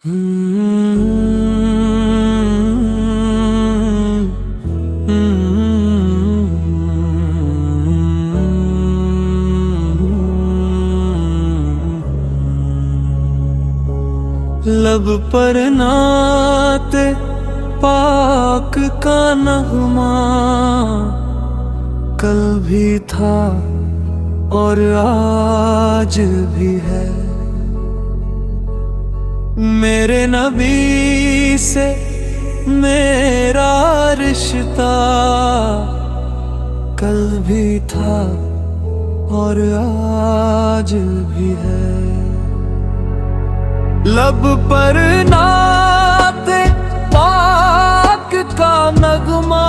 लब पर नाते पाक का नगमा कल भी था और आज भी है। मेरे नबी से मेरा रिश्ता कल भी था और आज भी है। लब पर नाते पाक का नगमा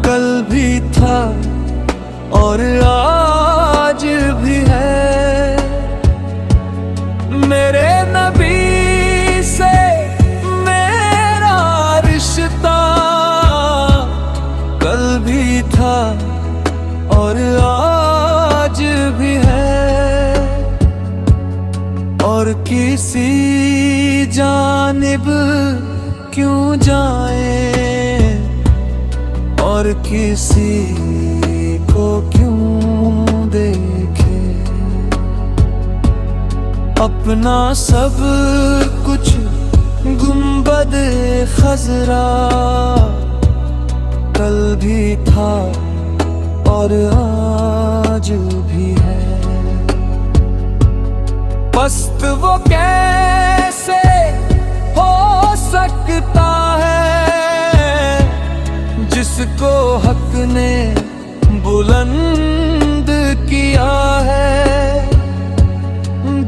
कल भी था और आज भी है। मेरे नबी से मेरा रिश्ता कल भी था और आज भी है। और किसी जानिब क्यों जाए और किसी को क्यों देखे, अपना सब कुछ गुंबद खजरा कल भी था और आज भी है। पस्त वो कैसे हो सकता है जिसको हक ने बुलंद किया है।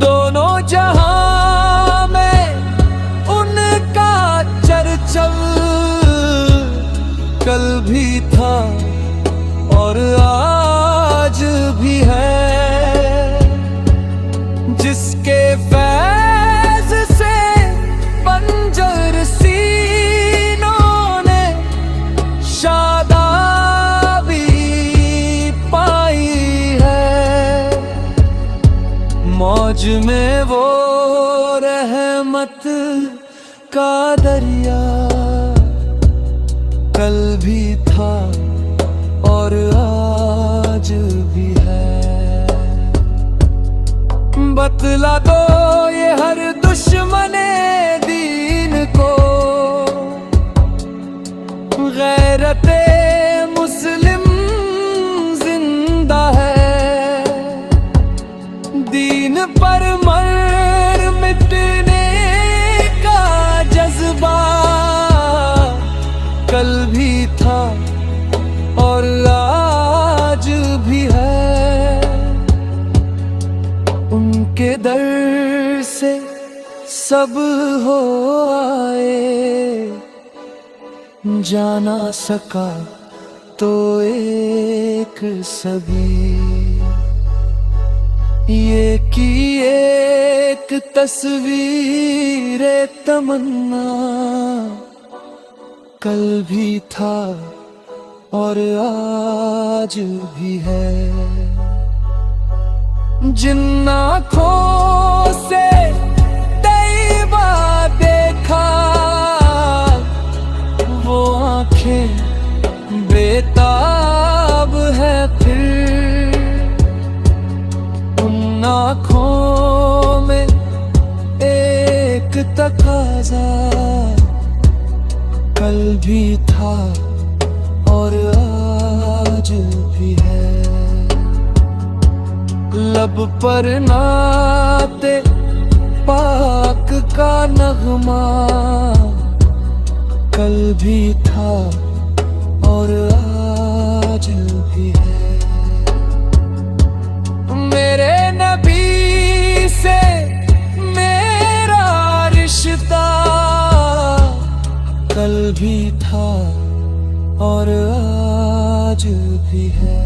दोनों जहां में उनका चर्चल कल भी था और आज भी है। जिसके फैज़ से बंजर सीनों ने शादाबी पाई है। मौज में वो रहमत का दरिया कल भी था और आज भी है। बतला दो ये हर दुश्मने दीन को, गैरते मुस्लिम जिंदा है। दीन पर मर मिटने का जज्बा कल भी था और आज भी है। उनके दर से सब हो आए, जाना सका तो एक सभी। ये की एक तस्वीर तमन्ना कल भी था और आज भी है। जिन आँखों से तैबा देखा वो आँखें बेताब है फिर। उन आँखों में एक तकाज़ा कल भी था और आज भी है। लब पर नाते पाक का नगमा कल भी था और आज भी है। मेरे नबी से मेरा रिश्ता कल भी था और आज भी है।